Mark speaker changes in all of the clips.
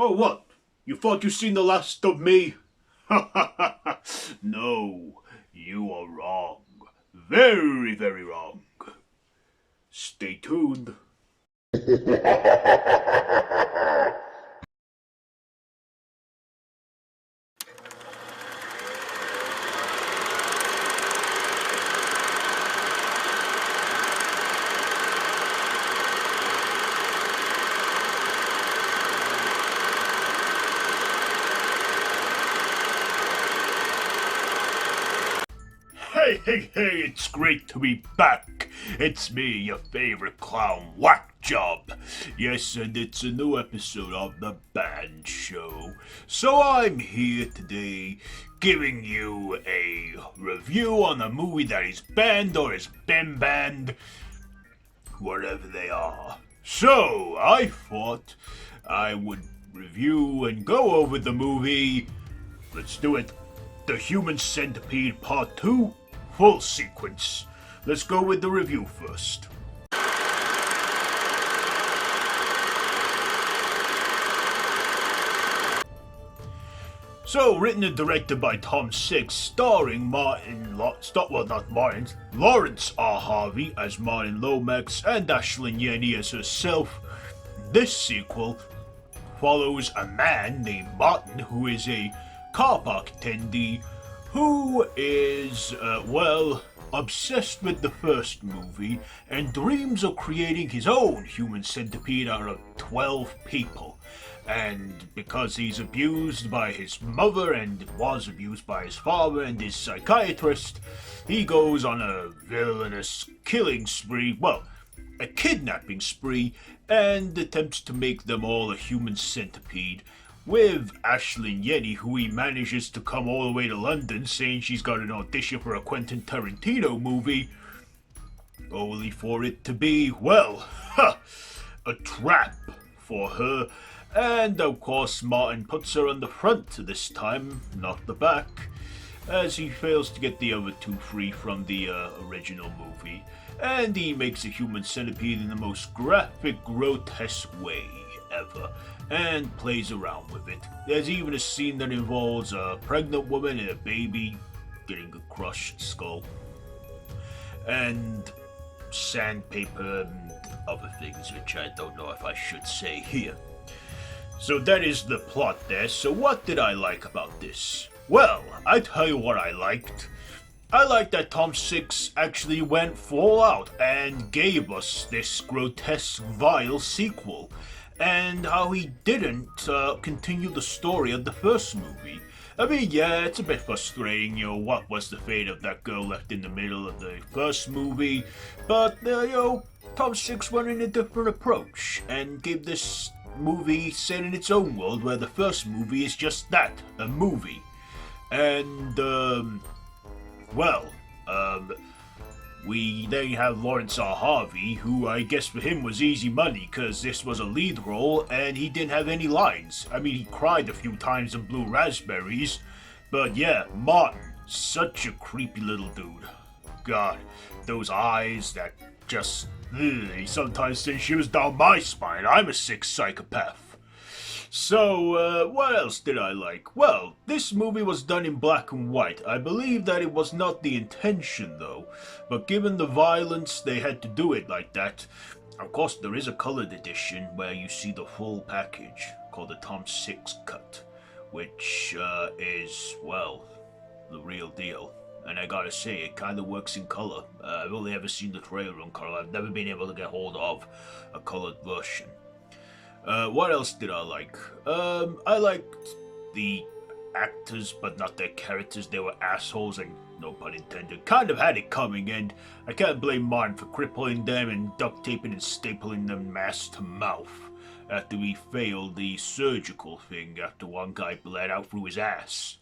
Speaker 1: Oh, what? You thought you seen the last of me? Ha ha ha ha! No, you are wrong. Very, very wrong. Stay tuned. Hey, it's great to be back. It's me, your favorite clown, WackJob. Yes, and it's a new episode of The Band Show. So I'm here today giving you a review on a movie that is banned or has been banned, whatever they are. So I thought I would review and go over the movie. Let's do it. The Human Centipede Part 2. Full sequence. Let's go with the review first. So, written and directed by Tom Six, starring Lawrnece R. Harvey as Martin Lomax and Ashlynn Yennie as herself. This sequel follows a man named Martin who is a car park attendee who is, obsessed with the first movie and dreams of creating his own human centipede out of 12 people. And because he's abused by his mother and was abused by his father and his psychiatrist, he goes on a villainous killing spree, a kidnapping spree, and attempts to make them all a human centipede, with Ashlynn Yennie, who he manages to come all the way to London saying she's got an audition for a Quentin Tarantino movie, only for it to be, a trap for her. And of course Martin puts her on the front this time, not the back, as he fails to get the other two free from the original movie. And he makes a human centipede in the most graphic, grotesque way ever, and plays around with it. There's even a scene that involves a pregnant woman and a baby getting a crushed skull, and sandpaper and other things which I don't know if I should say here. So that is the plot there. So what did I like about this? Well, I tell you what I liked. I like that Tom Six actually went full out and gave us this grotesque, vile sequel, and how he didn't continue the story of the first movie. I mean, yeah, it's a bit frustrating, what was the fate of that girl left in the middle of the first movie, but, Tom Six went in a different approach, and gave this movie set in its own world, where the first movie is just that, a movie. And, we then have Lawrnece R. Harvey, who I guess for him was easy money, cause this was a lead role, and he didn't have any lines. I mean, he cried a few times in Blue Raspberries, but yeah, Martin, such a creepy little dude. God, those eyes that just, he sometimes sends shivers down my spine. I'm a sick psychopath. So, what else did I like? Well, this movie was done in black and white. I believe that it was not the intention, though. But given the violence, they had to do it like that. Of course, there is a colored edition where you see the full package, called the Tom Six cut, which, is, the real deal. And I gotta say, it kinda works in color. I've only ever seen the trailer in color. I've never been able to get hold of a colored version. What else did I like? I liked the actors, but not their characters. They were assholes, and no pun intended. Kind of had it coming, and I can't blame Martin for crippling them and duct taping and stapling them mask to mouth after he failed the surgical thing after one guy bled out through his ass.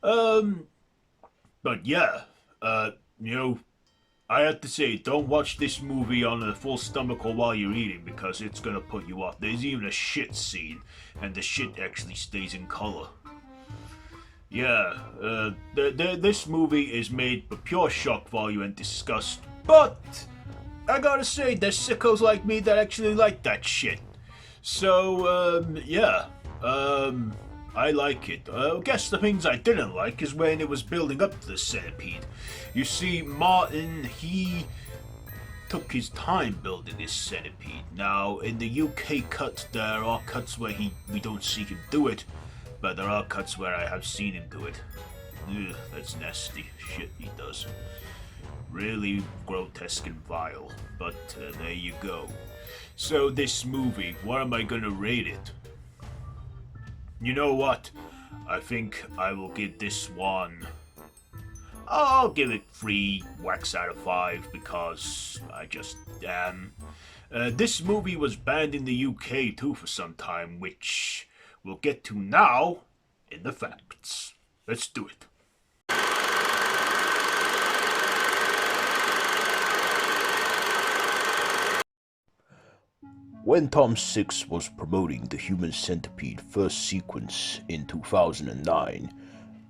Speaker 1: But yeah, I have to say, don't watch this movie on a full stomach or while you're eating, because it's gonna put you off. There's even a shit scene, and the shit actually stays in color. Yeah, this movie is made for pure shock value and disgust, but I gotta say, there's sickos like me that actually like that shit. So, yeah. I like it. I guess the things I didn't like is when it was building up to the centipede. You see, Martin, he took his time building this centipede. Now, in the UK cut, there are cuts where we don't see him do it, but there are cuts where I have seen him do it. Ugh, that's nasty shit he does. Really grotesque and vile, but there you go. So this movie, what am I gonna rate it? You know what? I think I will give this one. I'll give it 3 whacks out of 5 because I just am. This movie was banned in the UK too for some time, which we'll get to now in the facts. Let's do it.
Speaker 2: When Tom Six was promoting the Human Centipede first sequence in 2009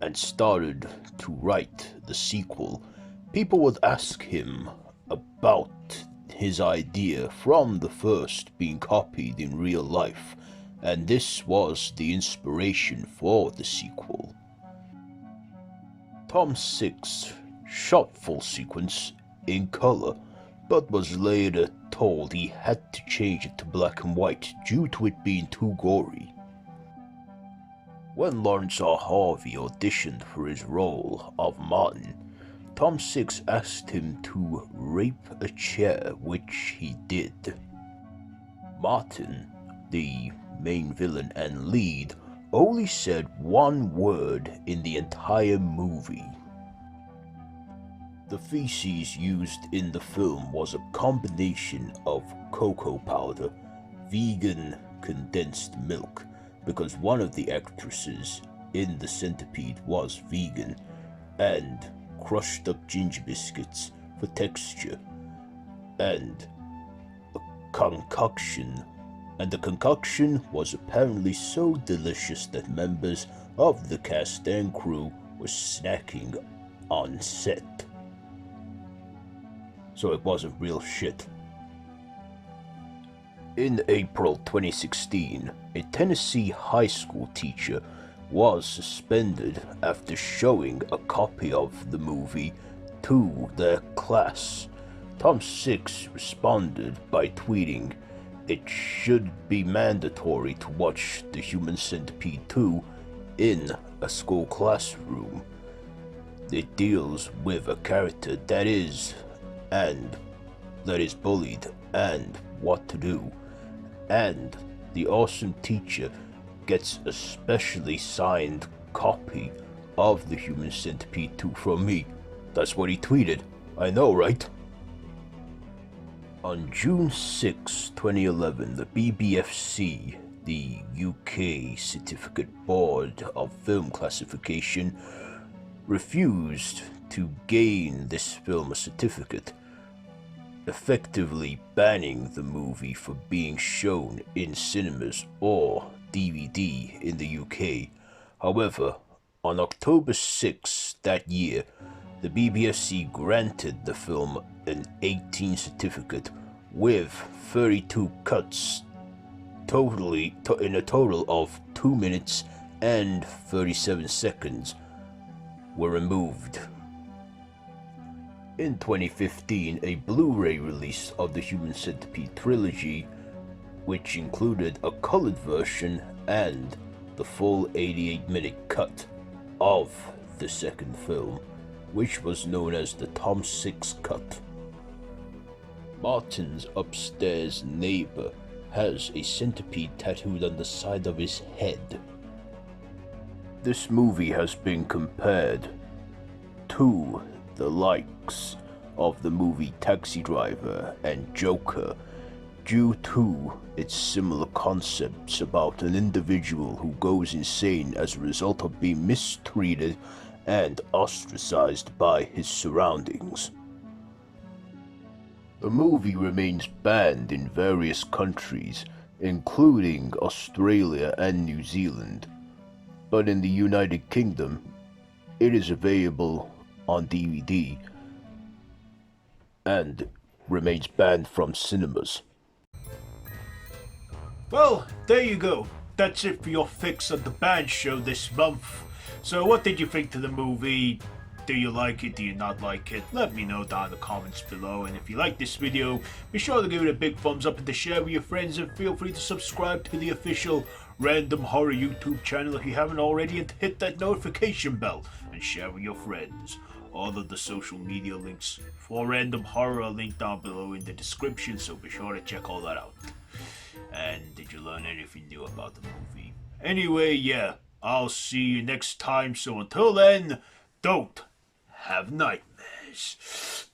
Speaker 2: and started to write the sequel, people would ask him about his idea from the first being copied in real life, and this was the inspiration for the sequel. Tom Six shot full sequence in color, but was later told he had to change it to black and white due to it being too gory. When Lawrnece R. Harvey auditioned for his role of Martin, Tom Six asked him to rape a chair, which he did. Martin, the main villain and lead, only said one word in the entire movie. The feces used in the film was a combination of cocoa powder, vegan condensed milk, because one of the actresses in the Centipede was vegan, and crushed up ginger biscuits for texture, and a concoction. And the concoction was apparently so delicious that members of the cast and crew were snacking on set. So it wasn't real shit. In April 2016, a Tennessee high school teacher was suspended after showing a copy of the movie to their class. Tom Six responded by tweeting, "It should be mandatory to watch The Human Centipede 2 in a school classroom. It deals with a character that is bullied and what to do, and the awesome teacher gets a specially signed copy of The Human Centipede 2 from me." That's what he tweeted. I know, right? On June 6, 2011, the BBFC, the UK Certificate Board of Film Classification, refused to gain this film a certificate, effectively banning the movie for being shown in cinemas or DVD in the UK. However, on October 6 that year, the BBFC granted the film an 18 certificate with 32 cuts in a total of 2 minutes and 37 seconds were removed. In 2015, a Blu-ray release of the Human Centipede trilogy, which included a colored version and the full 88-minute cut of the second film, which was known as the Tom Six cut. Martin's upstairs neighbor has a centipede tattooed on the side of his head. This movie has been compared to the likes of the movie Taxi Driver and Joker due to its similar concepts about an individual who goes insane as a result of being mistreated and ostracized by his surroundings. The movie remains banned in various countries, including Australia and New Zealand, but in the United Kingdom, it is available on DVD and remains banned from cinemas.
Speaker 1: Well, there you go. That's it for your fix of the band show this month. So what did you think to the movie? Do you like it? Do you not like it? Let me know down in the comments below. And if you like this video, be sure to give it a big thumbs up and to share with your friends. And feel free to subscribe to the official Random Horror YouTube channel if you haven't already. And hit that notification bell and share with your friends. All of the social media links for Random Horror are linked down below in the description. So be sure to check all that out. And did you learn anything new about the movie? Anyway, yeah, I'll see you next time. So until then, don't have nightmares.